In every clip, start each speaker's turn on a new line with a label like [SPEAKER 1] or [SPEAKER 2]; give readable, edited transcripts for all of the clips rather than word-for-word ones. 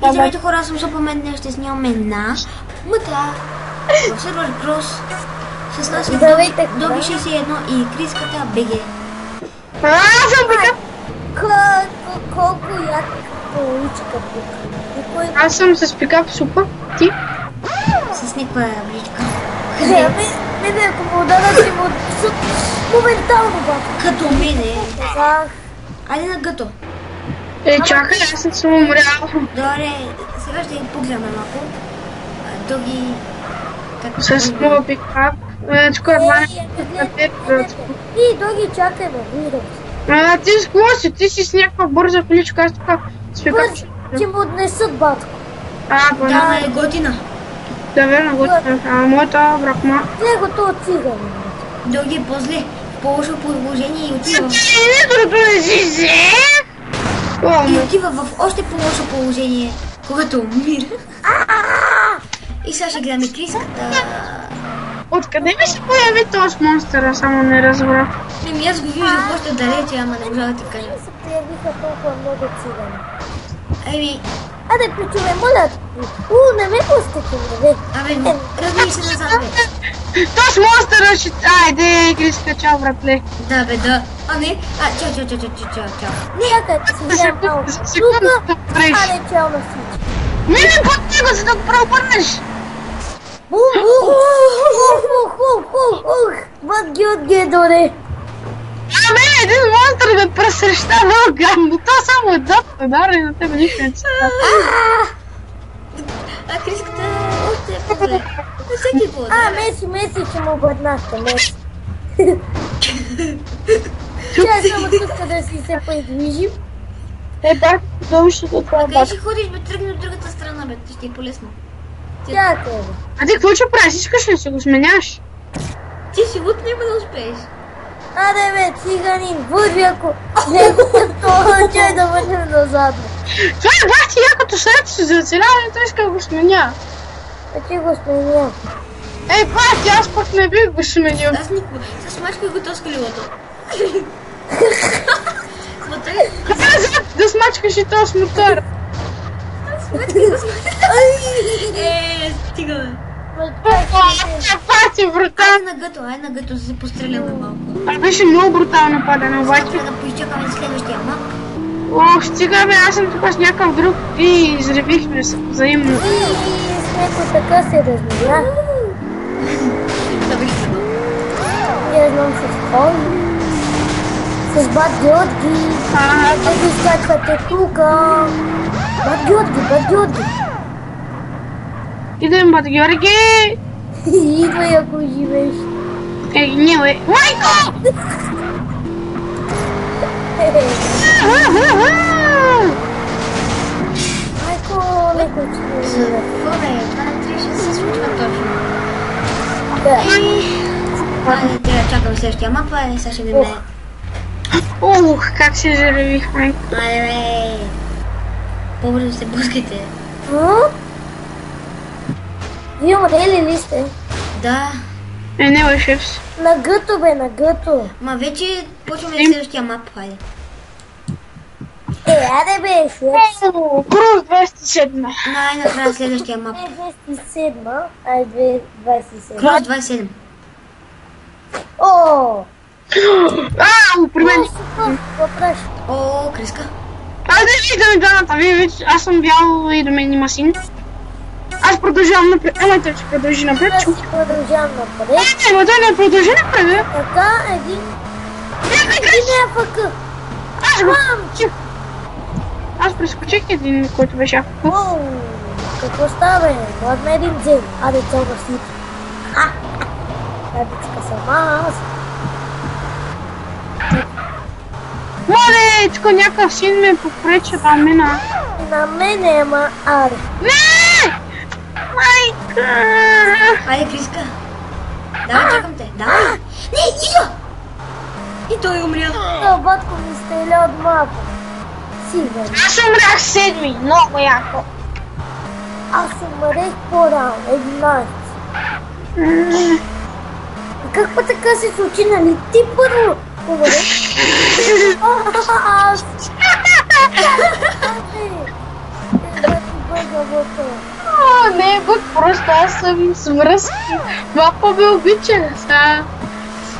[SPEAKER 1] Здравейте хора, аз съм Супамен, днес ще снимаме на Мътла в сервер Крос. С нас е Доби 61 и Криската БГ.
[SPEAKER 2] Аз съм така.
[SPEAKER 3] Колко як поличка тук.
[SPEAKER 2] Аз съм с пикап Супа. Ти?
[SPEAKER 1] С никаква бличка.
[SPEAKER 3] Мене ако му дадат си му моментално баба.
[SPEAKER 1] Като мене. Айде на гъто.
[SPEAKER 2] Чакай, аз не съм умрял.
[SPEAKER 1] Добре, сега ще погледаме малко. Доги...
[SPEAKER 2] С моя пикап. Тук е ваня на теб.
[SPEAKER 3] И Доги, чакай ме, виждам.
[SPEAKER 2] Ти с какво си? Ти си с някаква бърза количка, аз тук с пикап.
[SPEAKER 3] Ще му отнесат батко.
[SPEAKER 1] Да, е готина.
[SPEAKER 2] Да, верно, готина. Моята бракма.
[SPEAKER 3] Него то циган.
[SPEAKER 1] Доги е по-зле. По-лошо положение и отива. И отива в още по-лошо положение, когато умира. И сега ще гледаме Криската.
[SPEAKER 2] Откъде ми се появи този монстър, само не разбрах.
[SPEAKER 1] Ами аз го виждах още далече, ама не можа да ти кажа.
[SPEAKER 3] Се появиха толкова много цигани.
[SPEAKER 1] Еми...
[SPEAKER 3] Аде, ключове, моля. Не ме пускате, бе.
[SPEAKER 1] Абе, размий се назад, бе.
[SPEAKER 2] Този монстър ще... Айде, Криска, чао, братле.
[SPEAKER 1] Да, бе, да. А, не. Чао.
[SPEAKER 3] Чакай, да си взем малко. Тука, аде, чао на всички.
[SPEAKER 2] Мини под него, за да го преобърнеш.
[SPEAKER 3] Бат ги отгедоре.
[SPEAKER 2] Един монстър ме пресрещава гадно. То само е дъпта, даре на тебе нищо не цена.
[SPEAKER 1] Криската още е по-зле. Всеки го ударе.
[SPEAKER 3] Меси, че му бъднахте, Меси. Чай само тук да си се придвижим.
[SPEAKER 2] Бак, долу ще до това бак.
[SPEAKER 1] Ще ходиш, бе, тръгни от другата страна, бе, ще е по-лесно.
[SPEAKER 3] Чакай, бе.
[SPEAKER 2] А ти какво ще правиш? Искаш ли си го сменяш?
[SPEAKER 1] Ти сигурно няма да успееш.
[SPEAKER 3] Аде, бе, циганин, върви ако него това чай да върнем назад.
[SPEAKER 2] Това е бах ти якото след си за оцеляването, иска да го сменя.
[SPEAKER 3] А ти го сменя.
[SPEAKER 2] Бах ти, аз пък не бих го сменил.
[SPEAKER 1] Аз никога. С мачкай го то с колелото. Смотри.
[SPEAKER 2] Да смачкаш и то с мотора.
[SPEAKER 1] Стига, бе.
[SPEAKER 2] Пати, брутално.
[SPEAKER 1] Айде на гъто, да се постреляме малко.
[SPEAKER 2] Беше много брутално падане, обаче.
[SPEAKER 1] Трябва да поизчакаме следващия мап.
[SPEAKER 2] Ох, стига бе, аз съм тук с някакъв друг и изребихме се взаимно.
[SPEAKER 3] И с него така се размия.
[SPEAKER 1] Да беше едно.
[SPEAKER 3] Я знам с кой. С Бат Георги. Да ги скачвате тука. Бат Георги.
[SPEAKER 2] Идем, Бат Георги!
[SPEAKER 3] Идвай, ако живееш.
[SPEAKER 2] Не, Майко!
[SPEAKER 3] Майко, леко че не живе.
[SPEAKER 1] Добре, това не трябваше да се случва точно.
[SPEAKER 3] Да.
[SPEAKER 1] Айде, трябва да чакам следващия мап, сега ще видим.
[SPEAKER 2] Ух, как се заревих, майко.
[SPEAKER 1] Айде, бе. По-бързо се пускайте.
[SPEAKER 3] Вие умрели ли сте?
[SPEAKER 1] Да.
[SPEAKER 2] Не, бе, шефс.
[SPEAKER 3] На гъто, бе, на гъто.
[SPEAKER 1] Ма вече почваме следващия мап, хайде.
[SPEAKER 3] Аде, бе, шеф.
[SPEAKER 2] Крус 27.
[SPEAKER 1] Най-накрая следващия мап.
[SPEAKER 3] 27, ай 27.
[SPEAKER 1] Крос 27.
[SPEAKER 3] О!
[SPEAKER 2] При мен.
[SPEAKER 3] Въпраш.
[SPEAKER 1] О, Криска.
[SPEAKER 2] Айде, виждаме даната, вие вече, аз съм бял и до мен има син. Аз продължавам напред. Той ще продължи напред.
[SPEAKER 3] Аз си продължавам напред.
[SPEAKER 2] Ма той не продължи напред, бе.
[SPEAKER 3] Така, един е АФК.
[SPEAKER 2] Аз прескочих един, който беше АФК.
[SPEAKER 3] Оу, какво става, бе? Ладно един дзел. Аде, цял да си. Дечка съм аз.
[SPEAKER 2] Мале, тук някакъв син ме попреча да мина.
[SPEAKER 3] На мене, ама аре.
[SPEAKER 2] Не! Майка!
[SPEAKER 1] Айде, Криска. Давай, чакам те. Давай. Не, Идо! И той умря.
[SPEAKER 3] Батко ми стреля от мапа. Сигурно.
[SPEAKER 2] Аз умрях седми, много яко.
[SPEAKER 3] Аз умрех по-рано, 11. Как па така се случи, нали? Ти първо говори.
[SPEAKER 2] Не, бък, просто аз съм с връзка. Папа ме обича.
[SPEAKER 1] Сега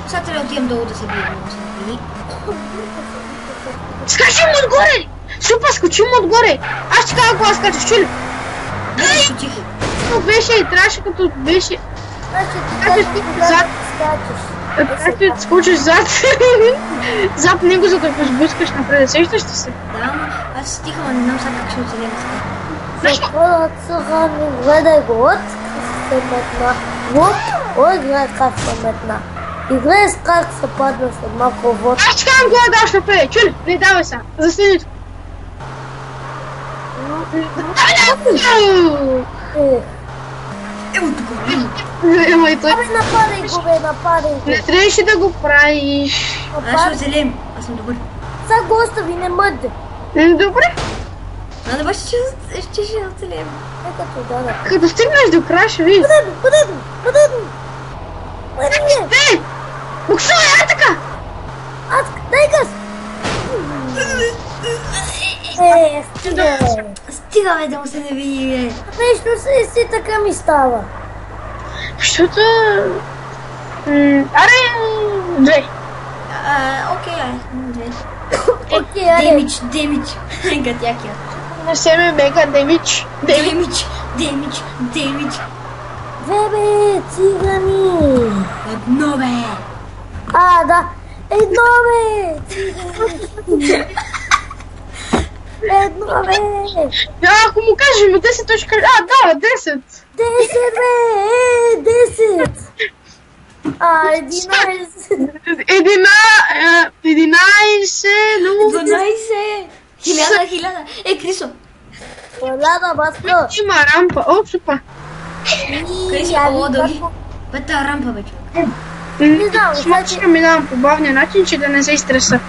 [SPEAKER 1] трябва да отидем долу да се бием.
[SPEAKER 2] Скачи му отгоре! Супер, скачи му отгоре! Аз ти казвам, кога скачаш, чули? Като беше и трябваше като беше.
[SPEAKER 3] Значи ти
[SPEAKER 2] зад.
[SPEAKER 3] скачаш.
[SPEAKER 2] Как ти скочиш зад? Зад него, за да го сблъскаш напред. Сещаш ли се?
[SPEAKER 1] Да, но аз стихам, а не знам сега как ще оцелем сега.
[SPEAKER 3] Запълът са ми гледай го от се метна. От гледай как се метна. И гледай как се падна след малко вод.
[SPEAKER 2] Аз ти казвам, кога даваш напред. Чули? Не давай сега. Заследите.
[SPEAKER 1] Ево тук,
[SPEAKER 2] Ема и той.
[SPEAKER 3] Абе, нападай го, бе, нападай го.
[SPEAKER 2] Не трябваше да го правиш.
[SPEAKER 1] аз ще оцелем. Аз съм добър.
[SPEAKER 3] Сега го остави, не мъдде.
[SPEAKER 2] Добре.
[SPEAKER 1] Надо баш ще оцелем.
[SPEAKER 3] Нека то да.
[SPEAKER 2] Като стигнеш до края, ще видиш.
[SPEAKER 3] Бъде го.
[SPEAKER 2] Буксувай, така!
[SPEAKER 3] Аз, дай газ! Стига, бе.
[SPEAKER 1] Стига, бе, да му се не види, бе.
[SPEAKER 3] Нещо си така ми става.
[SPEAKER 2] Защото... Аре, две.
[SPEAKER 1] Окей, две.
[SPEAKER 3] Окей, аре.
[SPEAKER 1] Демидж. Гатякия.
[SPEAKER 2] На себе мега демидж.
[SPEAKER 1] Демидж.
[SPEAKER 3] Бе, цигани.
[SPEAKER 1] Едно, бе.
[SPEAKER 3] Да. Едно, бе. Цигани. Едно, бе.
[SPEAKER 2] Ако му кажем 10, той ще каже, да, 10.
[SPEAKER 3] 10, бе. 10. 11.
[SPEAKER 2] 11,
[SPEAKER 1] 12. 1000. Крисо.
[SPEAKER 3] Лада, баско.
[SPEAKER 2] Има рампа. О, супер.
[SPEAKER 1] Крисо, дълги. Пета рампа, бе, човек.
[SPEAKER 3] Не знам,
[SPEAKER 2] Ще минавам по бавния начин, че да не се изтреса.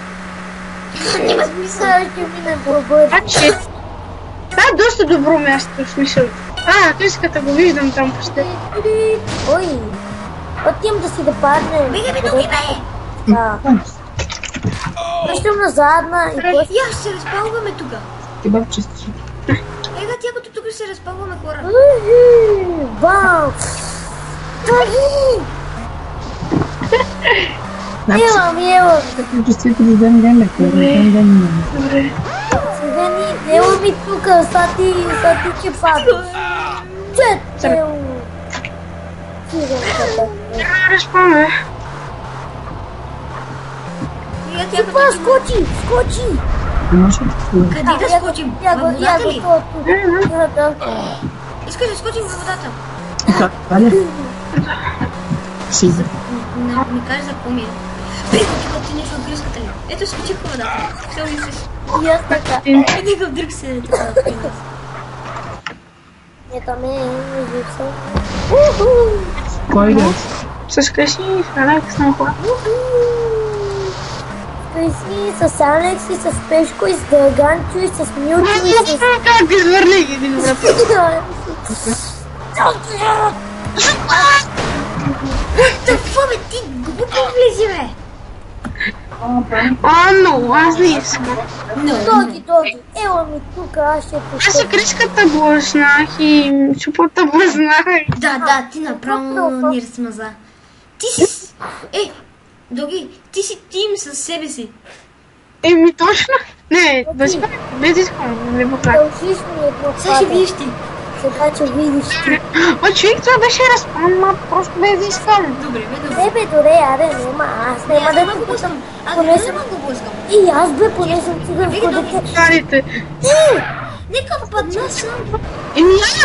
[SPEAKER 1] Няма смисъл.
[SPEAKER 3] сега ще минем по-бързо.
[SPEAKER 2] Значи, това е доста добро място, в смисъл. Тиската го виждам там почти.
[SPEAKER 3] Ой, отивам да си да паднем.
[SPEAKER 1] Бега, бе, дълги, бе.
[SPEAKER 3] Да. Връщам назад и после...
[SPEAKER 1] Я, ще се разпалваме тук.
[SPEAKER 4] Кебаб чистиш.
[SPEAKER 1] Ега, тя като тук ще се разпалваме, хора.
[SPEAKER 3] Бам! Имам.
[SPEAKER 4] Като чувствително ден леко.
[SPEAKER 2] Добре.
[SPEAKER 3] Цигани, ела ми тук, са ти че падаш. Четел! Циганката.
[SPEAKER 2] Разпаме.
[SPEAKER 1] Ега, тя
[SPEAKER 3] Това
[SPEAKER 1] като...
[SPEAKER 3] скочи!
[SPEAKER 4] Може да
[SPEAKER 1] Къде да скочим?
[SPEAKER 3] Я
[SPEAKER 1] Във
[SPEAKER 3] го
[SPEAKER 1] водата ли?
[SPEAKER 3] тук.
[SPEAKER 1] Искаш да скочим във водата?
[SPEAKER 4] Валя. Си.
[SPEAKER 1] Не ми кажеш за какво ми е. Бега, ти нещо от гръската ли? Ето, скочих във водата. Все мислиш.
[SPEAKER 3] И аз така.
[SPEAKER 1] Някакъв друг се е така.
[SPEAKER 3] Ето ме, липса.
[SPEAKER 4] Кой играе?
[SPEAKER 2] С Каси и с Алекс на хора.
[SPEAKER 3] Криси, с Алекс и с Пешко и с Драганчо и с Милчо и с...
[SPEAKER 2] Как извърни един врат.
[SPEAKER 1] Какво, бе, ти глупо влези, бе?
[SPEAKER 2] Но, аз не искам.
[SPEAKER 3] Доги, ела ми тук, аз ще
[SPEAKER 2] Аз се кришката блъснах и чупата блъснах.
[SPEAKER 1] Да, ти направо ни размаза. Ти си... Доги, ти си тим със себе си.
[SPEAKER 2] Точно. Не, без искам, не покажа.
[SPEAKER 3] дължиш ми едно
[SPEAKER 1] Сега ще видиш ти.
[SPEAKER 3] Сега ще видиш ти.
[SPEAKER 2] Човек, това беше разпан, просто без искам.
[SPEAKER 1] Добре, бе,
[SPEAKER 3] Бе, добре, аре, няма, аз няма да ти пускам. Поне съм...
[SPEAKER 1] го блъскам.
[SPEAKER 3] И аз бе, поне съм циганско дете.
[SPEAKER 2] Старите.
[SPEAKER 1] Нека падна съм.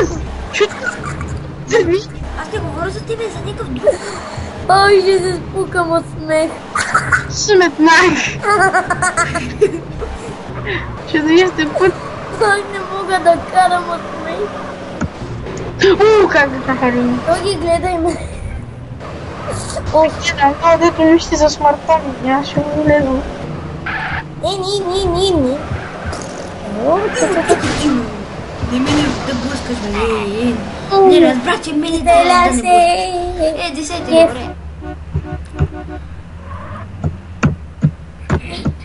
[SPEAKER 2] Аз. Чутка.
[SPEAKER 1] Аз не говоря за тебе, за някакъв друг.
[SPEAKER 3] Ой, ще се спукам от смех.
[SPEAKER 2] Сметнах. Ще да ясте път.
[SPEAKER 3] Ой, не мога да карам от смех.
[SPEAKER 2] Как да харим.
[SPEAKER 3] Доги, гледай ме.
[SPEAKER 2] Дето мисли за смъртта ми, аз ще го гледам.
[SPEAKER 3] Ни. О,
[SPEAKER 1] Не ме да блъскаш, бе. Не разбра, че мене
[SPEAKER 3] Деля се.
[SPEAKER 1] 60, добре.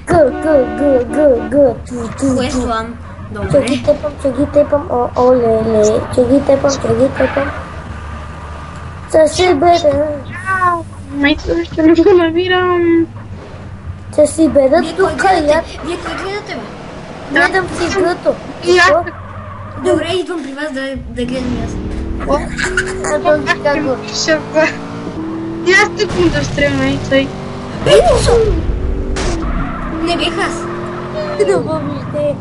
[SPEAKER 1] Quest 1. Добре.
[SPEAKER 3] Че ги тепам, оле, че ги тепам. Че бъде.
[SPEAKER 2] Майте, ще не го набирам.
[SPEAKER 3] Че си бъдат тук и аз
[SPEAKER 1] Вие кой гледате, бе?
[SPEAKER 3] гледам си играто.
[SPEAKER 2] И аз
[SPEAKER 1] Добре, идвам при вас да гледам и аз.
[SPEAKER 3] Ето ги како.
[SPEAKER 2] И аз тъквам да стрема и той.
[SPEAKER 1] Ето съм! Не бях аз.
[SPEAKER 3] Въобще.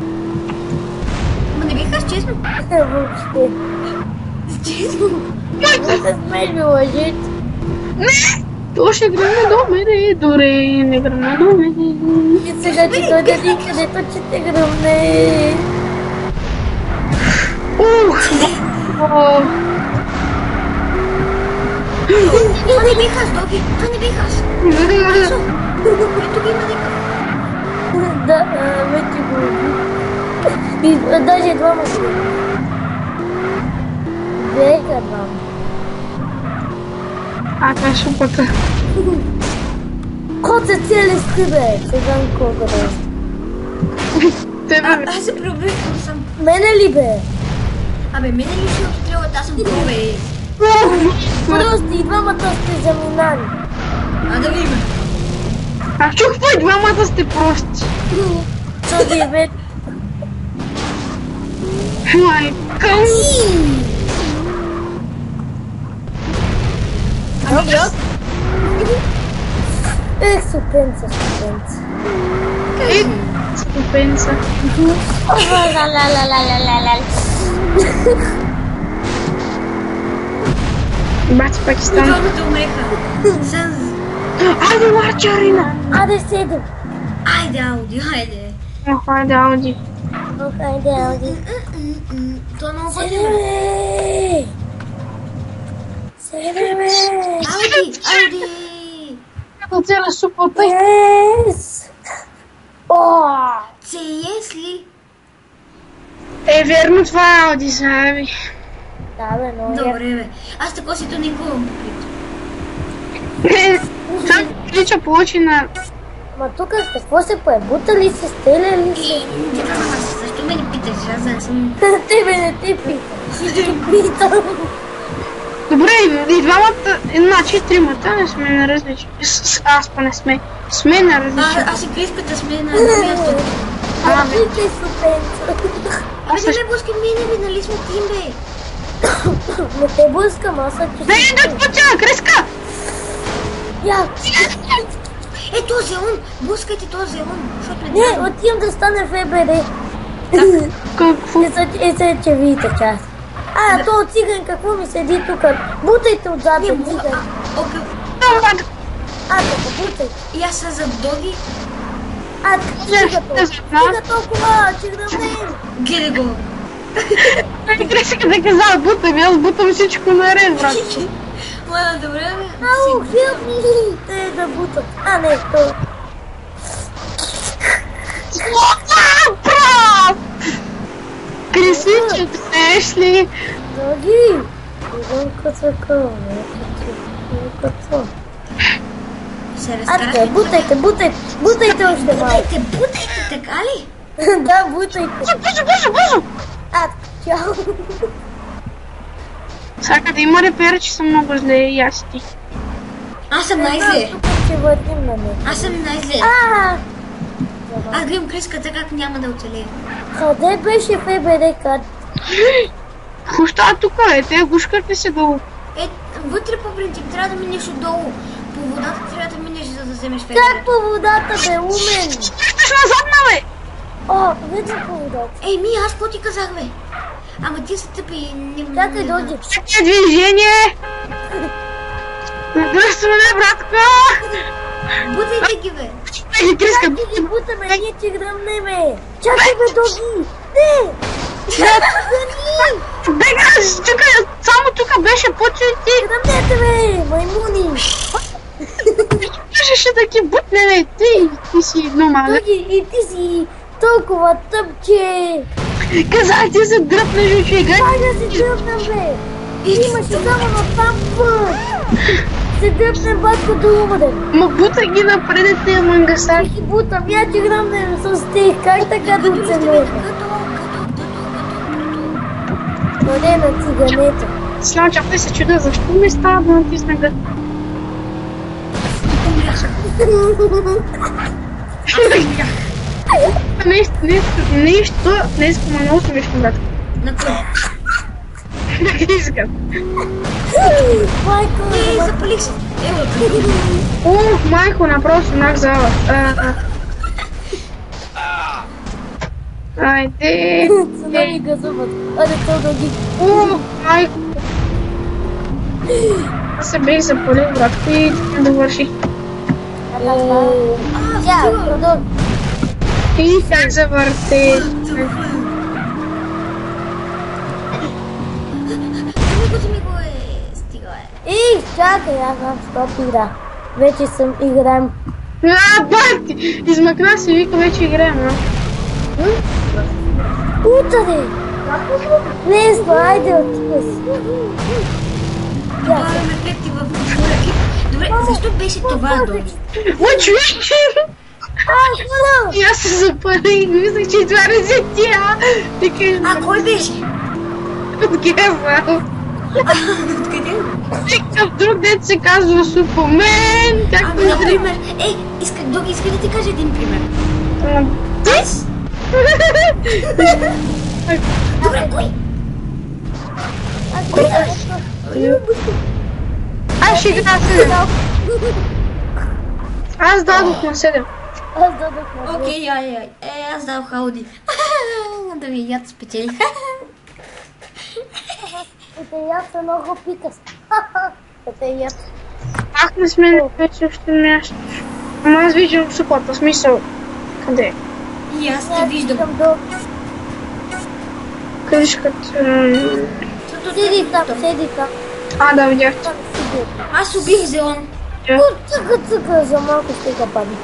[SPEAKER 1] Ма не бях аз, честно.
[SPEAKER 3] Въобще.
[SPEAKER 1] Честно.
[SPEAKER 3] Не се смей ми лъжите.
[SPEAKER 2] То ще гръмне до мене, дори не гръмне до мене.
[SPEAKER 3] И сега ти дойде ти където че те гръмне.
[SPEAKER 1] Това не бях аз, Доги. Това не бях аз. Ето ги има някакъв.
[SPEAKER 3] Да, вече го уби. И даже двама си. Века двама.
[SPEAKER 2] Това шупата.
[SPEAKER 3] Кот се цели с тебе. Сега колко да е.
[SPEAKER 2] Тебе бе.
[SPEAKER 1] Аз се преобръщам съм.
[SPEAKER 3] Мене ли бе?
[SPEAKER 1] Абе, мене ли ще отстрелват? Аз съм бе.
[SPEAKER 3] Просто и двамата сте заминали.
[SPEAKER 1] А да видим.
[SPEAKER 2] Аз чух по двамата сте прости.
[SPEAKER 3] Що ви е бе?
[SPEAKER 2] Майка.
[SPEAKER 3] Ех, супенца.
[SPEAKER 2] Ступенца. Бати Пакистан.
[SPEAKER 1] Двамата умреха.
[SPEAKER 2] Айде, Марча, Арина.
[SPEAKER 3] Аде седем.
[SPEAKER 1] Айде, Ауди, айде.
[SPEAKER 2] Айде, Ауди.
[SPEAKER 3] Айде, Ауди.
[SPEAKER 1] Това е много пъти.
[SPEAKER 3] Седеме.
[SPEAKER 1] Ауди, Ауди.
[SPEAKER 2] Като цяла супата.
[SPEAKER 3] Yes.
[SPEAKER 1] CS ли?
[SPEAKER 2] Верно, това е Ауди, заеби.
[SPEAKER 3] Да, бе, но
[SPEAKER 1] Добре, бе. Аз тако си то не губам покрито.
[SPEAKER 2] Това прилича повече на...
[SPEAKER 3] Ма тук какво се поебута ли се, стеля ли се?
[SPEAKER 1] Защо ме не питаш? Аз не съм...
[SPEAKER 3] Тебе не те питам. Всички питам.
[SPEAKER 2] Добре, и двамата, значи тримата не сме на различни. Аз па не сме. Сме на различни.
[SPEAKER 1] Аз и Криската сме на едно място.
[SPEAKER 3] Викай супенца.
[SPEAKER 1] Абе, не ме блъскай мене, бе, нали сме тим, бе?
[SPEAKER 3] Не те блъскам, аз съм че...
[SPEAKER 2] Не, да отпочва, Криска!
[SPEAKER 3] Я,
[SPEAKER 1] Е, този он! Блъскайте този он, защото
[SPEAKER 3] не, отивам да стане ФБР.
[SPEAKER 2] Какво?
[SPEAKER 3] Е, че видите част. То циган какво ми седи тук? Бутайте отзад, циган.
[SPEAKER 1] Окей.
[SPEAKER 3] Така, бутайте.
[SPEAKER 1] И аз съм за Доги.
[SPEAKER 3] Стига толкова, че гръмнем.
[SPEAKER 1] Гледай го.
[SPEAKER 2] Криска да казал, бутам, аз бутам всичко наред, брат.
[SPEAKER 3] Ладно, добре, бе. Ау, help me! Те да бутат. Не, то.
[SPEAKER 2] Прав! Крисиче, знаеш ли?
[SPEAKER 3] Доги! Идем като
[SPEAKER 1] Се разкарахме.
[SPEAKER 3] Бутайте още малко.
[SPEAKER 1] Бутайте, така ли?
[SPEAKER 3] Да, бутайте.
[SPEAKER 2] Бързо!
[SPEAKER 3] Чао.
[SPEAKER 2] Сега да има репера, че съм много зле и аз ти.
[SPEAKER 1] Аз съм най-зле.
[SPEAKER 3] Тук ще вървим на него.
[SPEAKER 1] Аз съм най-зле. Аз гледам Криската как няма да оцелее.
[SPEAKER 3] Къде беше ФБР кат?
[SPEAKER 2] Хуща тук е, те гушкате се долу.
[SPEAKER 1] Вътре по принцип трябва да минеш отдолу. По водата трябва да минеш, за да вземеш
[SPEAKER 3] Как
[SPEAKER 1] федера.
[SPEAKER 3] по водата, бе, умен?
[SPEAKER 2] Щеш назад, бе!
[SPEAKER 3] Вече по водата.
[SPEAKER 1] Аз какво ти казах, бе? Ама ти се тъпи и не...
[SPEAKER 3] Чакай, Доги.
[SPEAKER 2] Всяке движение! Надръстване, братка!
[SPEAKER 1] Бутайте ги, бе!
[SPEAKER 2] Криска,
[SPEAKER 3] Как ти ги бутаме, ние ти гръмнеме. Чакай, бе, Доги. Не!
[SPEAKER 2] Бегаш, тук, само тук беше почва и ти.
[SPEAKER 3] Гръмнете, бе, маймуни.
[SPEAKER 2] Можеше да ги бутне, бе, ти си номален.
[SPEAKER 3] Доги, и ти си толкова тъпче.
[SPEAKER 2] Казах ти се дръпнеш, човек.
[SPEAKER 3] Дай да си дръпнем, бе. Имаше само на там път. се дръпнем, батко, до умрем.
[SPEAKER 2] Ма бута ги напред тия мангасари.
[SPEAKER 3] Ги бутам, я ти грам да не съм стих. Как така да оцелеем? Море на цигането.
[SPEAKER 2] Слава, чакай се чуда, защо ми става да натисна гъд? Нещо, не искам, много смешно, брат.
[SPEAKER 1] На кой?
[SPEAKER 2] Не искам.
[SPEAKER 3] Майко,
[SPEAKER 1] Запалих се. Ево,
[SPEAKER 2] Ух, майко, напросто нах зала. Айде.
[SPEAKER 3] цена ми газуват. Аде, то да ги...
[SPEAKER 2] Ух, майко. Аз се бех запалил, брат, и не довърших.
[SPEAKER 3] Я, продължи.
[SPEAKER 2] И как завърте.
[SPEAKER 1] ми го е. Стига е.
[SPEAKER 3] Ей, чакай, аз знам, стоп игра. Вече съм играем.
[SPEAKER 2] Бати! Измъкна се, вика, вече играем, а?
[SPEAKER 3] Утре! Лесно, айде, отива си.
[SPEAKER 1] Това ме клепти в двора. Добре, защо беше това, Доги?
[SPEAKER 2] Ой, човек!
[SPEAKER 3] Хвала!
[SPEAKER 2] И аз се запалих, мислех, че това не се тя.
[SPEAKER 1] А, кой беше?
[SPEAKER 2] От гева.
[SPEAKER 1] Откъде?
[SPEAKER 2] Някакъв друг дет се казва Супермен. Както
[SPEAKER 1] Ами, например, Доги, иска да ти кажа един пример. Дес? Добре, кой?
[SPEAKER 2] Аз ще игра 7. Аз дадох на 7.
[SPEAKER 3] Аз дадох на
[SPEAKER 1] Окей, аз дадох Ауди. Да ви яд спечелих.
[SPEAKER 3] Те яд са много пикас. Те яд.
[SPEAKER 2] Ах, не сме вече още нещо. Ама аз виждам супата, смисъл. Къде е?
[SPEAKER 1] И аз те виждам.
[SPEAKER 2] Къде ще като...
[SPEAKER 3] Седи там, седи там.
[SPEAKER 2] А, да, видях.
[SPEAKER 3] Там седи.
[SPEAKER 1] Аз убих Зелон.
[SPEAKER 3] Цъка, за малко ще го падне.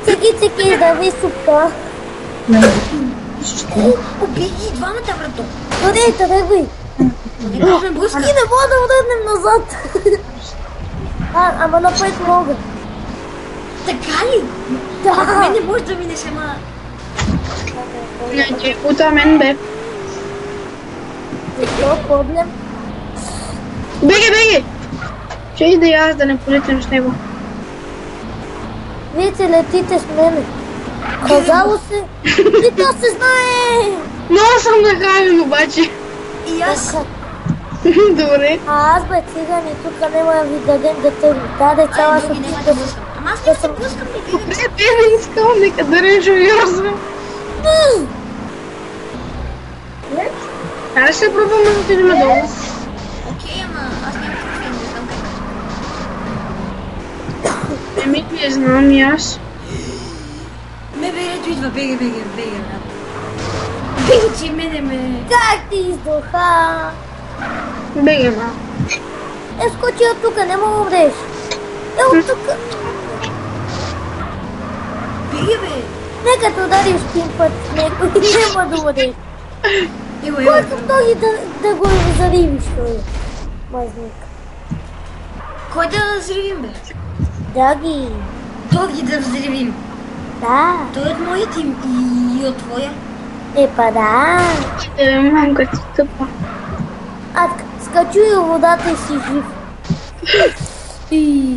[SPEAKER 3] Цики, издави супка.
[SPEAKER 1] Убих ги двамата, брато.
[SPEAKER 3] Къде го и?
[SPEAKER 1] Не можем
[SPEAKER 3] И
[SPEAKER 1] блъска.
[SPEAKER 3] не мога да върнем назад. Ама напред мога.
[SPEAKER 1] Така ли?
[SPEAKER 3] Да.
[SPEAKER 1] Мен не може да минеш, ама...
[SPEAKER 2] Не, че от мен бе.
[SPEAKER 3] Защо проблем?
[SPEAKER 2] Беги! Че и да и аз да не полетим с него.
[SPEAKER 3] Вие се летите с мене. Казало се. И то се знае.
[SPEAKER 2] Много съм нахранен обаче.
[SPEAKER 1] И аз...
[SPEAKER 2] Добре.
[SPEAKER 3] А аз бе цигани, тук няма да ви дадем да тъгни. Даде цяла
[SPEAKER 1] Доги, няма
[SPEAKER 3] съпка.
[SPEAKER 1] да блъскам. Ама аз не се блъскам, не гледам.
[SPEAKER 2] Не, не искам, нека да не жуйорзвам. Аре ще пробваме да отидем долу.
[SPEAKER 1] Окей, ама аз нямам трофей, не знам как.
[SPEAKER 2] Не знам и аз.
[SPEAKER 1] Ето идва, бега, брат. Бега, че ме...
[SPEAKER 3] Как ти издуха?
[SPEAKER 2] Беги, ма.
[SPEAKER 3] Скочи от тука, не мога умреш. От тука.
[SPEAKER 1] Бега, бе.
[SPEAKER 3] Нека те удариш един път с него и няма да умреш.
[SPEAKER 1] Ево.
[SPEAKER 3] Който той да го заривиш, той. Мазник.
[SPEAKER 1] Кой да взривим, бе?
[SPEAKER 3] Драги.
[SPEAKER 1] Доги да взривим.
[SPEAKER 3] Да.
[SPEAKER 1] Той е от моя тим и от твоя.
[SPEAKER 3] Епа да.
[SPEAKER 2] Мамка ти тъпа.
[SPEAKER 3] Аз скачу и във водата и си жив. И...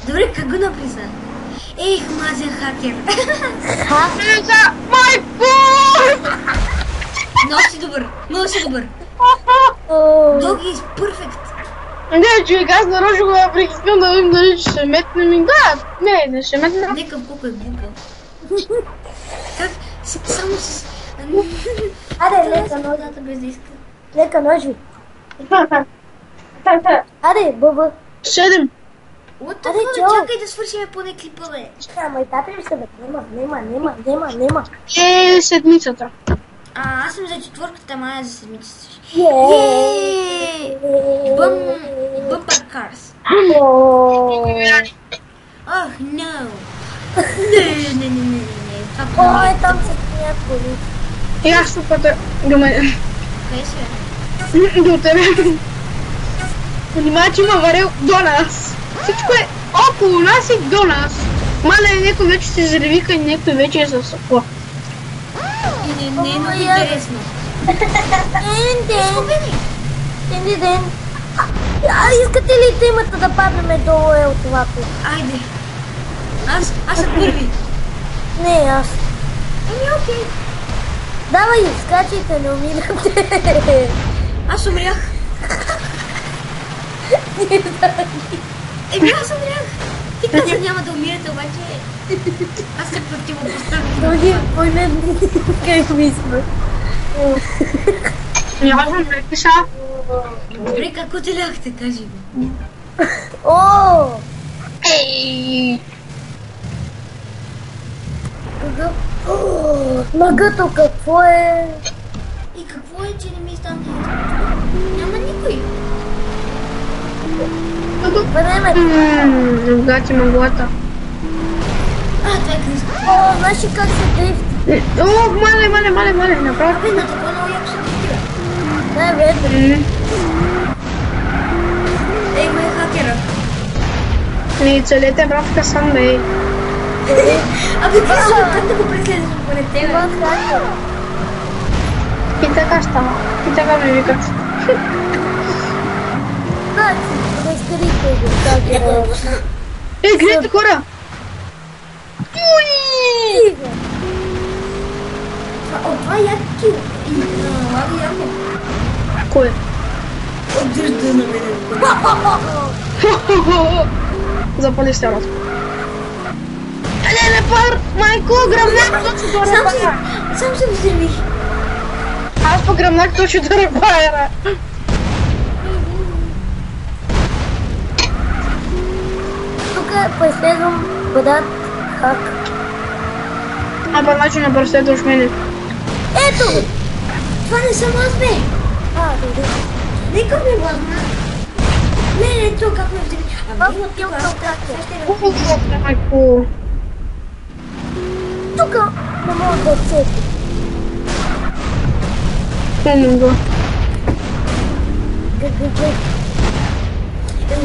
[SPEAKER 1] Добре, как го написна? Мазен хакер.
[SPEAKER 2] Майко!
[SPEAKER 1] Много си добър. Доги is perfect.
[SPEAKER 2] Не, човек, аз нарочно го направих, искам да видим дали ще метнем и да, не ще метнем.
[SPEAKER 1] Нека колко е глупо. Как? Само с...
[SPEAKER 3] Аре, лека ножи.
[SPEAKER 1] Водата без да иска.
[SPEAKER 3] Лека ножи. Аре, бъба.
[SPEAKER 2] 7.
[SPEAKER 1] What the
[SPEAKER 3] Аре,
[SPEAKER 1] fuck?
[SPEAKER 3] чо?
[SPEAKER 1] Чакай да свършим поне клипа, бе.
[SPEAKER 3] Ама и тапим се, бе. Нема.
[SPEAKER 2] Седмицата.
[SPEAKER 1] Аз съм за четвърката, мая за седмицата.
[SPEAKER 3] Ей!
[SPEAKER 1] Bumper cars. Ох, no. Не. Това
[SPEAKER 3] Ой, там се смеят коли.
[SPEAKER 2] И аз супата до мен.
[SPEAKER 1] къде си, бе?
[SPEAKER 2] До тебе. Внимай, че има варел до нас. Всичко е около нас и до нас. Мале, някой вече се заревика и някой вече е със сакла.
[SPEAKER 1] И не е много интересно.
[SPEAKER 3] Ден. Искате ли темата да паднем долу от това?
[SPEAKER 1] Айде. Аз съм първи.
[SPEAKER 3] Не, аз.
[SPEAKER 1] Ами окей.
[SPEAKER 3] Давай, скачайте, не умирате.
[SPEAKER 1] Аз умрях. Аз умрях. Ти казах няма да умирате, обаче аз се противопоставих.
[SPEAKER 3] Други, погледни как мисля.
[SPEAKER 2] Нямаш ме пиша.
[SPEAKER 1] Добре, как оцеляхте, кажи го.
[SPEAKER 3] О!
[SPEAKER 2] Ей!
[SPEAKER 3] Магато какво е?
[SPEAKER 1] И какво е, че не ми стане? Няма никой.
[SPEAKER 3] Времето.
[SPEAKER 2] Гати мъглата.
[SPEAKER 1] Това е Крис.
[SPEAKER 3] О, знаеш ли как се дрифти?
[SPEAKER 2] О, мале, направо.
[SPEAKER 1] Абе, на такова много яко се дрифтира.
[SPEAKER 3] Не, ведно.
[SPEAKER 1] Ей, ме е хакера.
[SPEAKER 2] Не, целете братка сам, бе.
[SPEAKER 1] Абе, ти се как да го преследваш поред тебе?
[SPEAKER 3] Това хакер.
[SPEAKER 2] И така става. И така ме викат.
[SPEAKER 3] Значи, не скрите го, хакера.
[SPEAKER 2] Ей, гледайте хора!
[SPEAKER 3] Стига.
[SPEAKER 1] Това е яко кил. И лага яко.
[SPEAKER 2] Кой?
[SPEAKER 1] От дъжда на мене.
[SPEAKER 2] Запали се раз. Не, пар! Майко, гръмнах точно до репара.
[SPEAKER 1] Сам се взривих.
[SPEAKER 2] Аз погръмнах точно до репара.
[SPEAKER 3] Тук преследвам брат хак.
[SPEAKER 2] Абе, значи не преследваш мене.
[SPEAKER 3] Ето го!
[SPEAKER 1] Това не съм аз, бе.
[SPEAKER 3] Добре.
[SPEAKER 1] Нека ми възма. Не, то как ме взриви.
[SPEAKER 3] Аз му тил към хакер.
[SPEAKER 2] О, майко.
[SPEAKER 3] Тук не мога да отсети.
[SPEAKER 2] Помним го.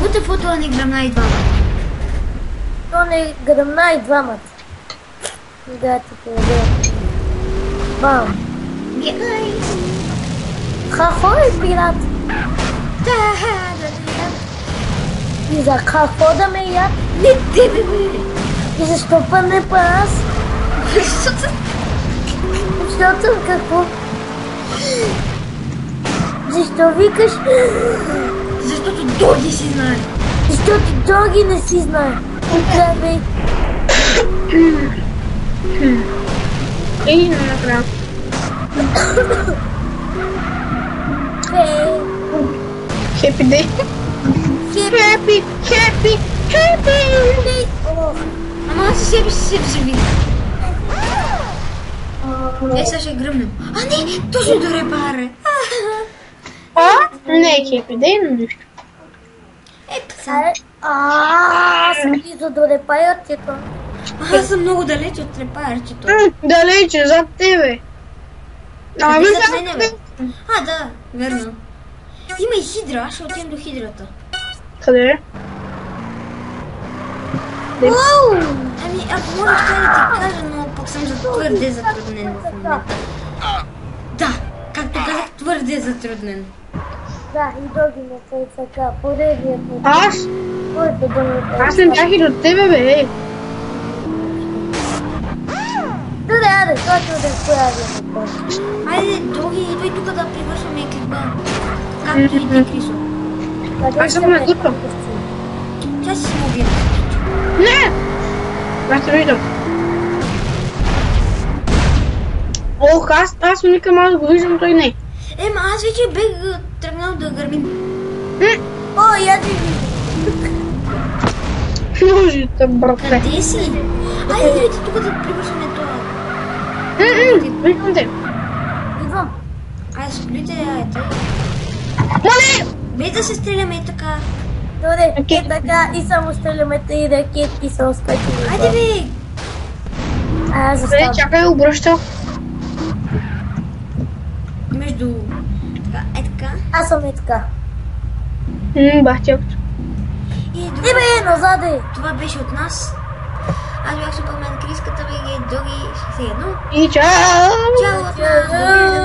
[SPEAKER 1] Гуте фото не гръмна и двама.
[SPEAKER 3] То не гръмна и двамата. Да ти поведе. Бам.
[SPEAKER 1] Гей.
[SPEAKER 3] Хахо е пират. И за какво да ме яд?
[SPEAKER 1] Не тебе, бе.
[SPEAKER 3] И защо па не па аз? Защото какво? Защо викаш?
[SPEAKER 1] Защото Доги си знае.
[SPEAKER 3] Защото Доги не си знае. Отзави.
[SPEAKER 2] Ей, не направя. Happy day. Happy.
[SPEAKER 1] Ама аз със себе си се взривих. Сега ще гръмнем. А не, точно до репара.
[SPEAKER 2] Не е happy day, но нищо.
[SPEAKER 3] Съм близо до репайърчето.
[SPEAKER 1] Аз съм много далеч от репарчето.
[SPEAKER 2] Далече, зад тебе. Ама
[SPEAKER 1] Къде
[SPEAKER 2] бе,
[SPEAKER 1] зад
[SPEAKER 2] зад
[SPEAKER 1] мене,
[SPEAKER 2] тебе.
[SPEAKER 1] бе? Да, верно. Има и хидра, аз ще отидем до хидрата.
[SPEAKER 2] Къде?
[SPEAKER 1] Ами, ако можеш това да ти кажа, но пък съм твърде затруднен в момента. Да, както казах, твърде затруднен.
[SPEAKER 3] Да, и Доги не се така. Поредният му.
[SPEAKER 2] Аз?
[SPEAKER 3] Който да ме
[SPEAKER 2] Аз не бях и до тебе, бе.
[SPEAKER 3] Добре, аде, който да появи.
[SPEAKER 1] Айде, Доги, идвай тук да привършваме клипа. Както и ти, Крисо.
[SPEAKER 2] Аз съм на тук.
[SPEAKER 1] Тя си мобил.
[SPEAKER 2] Не! Аз те виждам. Ох, аз никъм аз го виждам, той не.
[SPEAKER 1] Ема, аз вече бех тръгнал да гърмим.
[SPEAKER 3] О, я ти виждам.
[SPEAKER 2] Ножите, брате.
[SPEAKER 1] Къде си? Айде, дайте тук да привършваме това.
[SPEAKER 2] Виждам те.
[SPEAKER 3] Идвам.
[SPEAKER 1] Айде, сплюйте, айде.
[SPEAKER 2] Мале!
[SPEAKER 1] Без да се стреляме и така.
[SPEAKER 3] Добре, е така и само стреляме и ракетки са оскачили.
[SPEAKER 1] Айде, бе!
[SPEAKER 3] Аз
[SPEAKER 2] Бе,
[SPEAKER 3] заставам.
[SPEAKER 2] чакай, обръща.
[SPEAKER 1] Между... Така, е така.
[SPEAKER 3] Аз съм е така.
[SPEAKER 2] Бахтяк.
[SPEAKER 1] И
[SPEAKER 3] И бе, назаде!
[SPEAKER 1] това беше от нас. Аз бях Супермен, Крис, Катари, Дори, 61.
[SPEAKER 2] И чао!
[SPEAKER 1] Чао от нас, довиждане.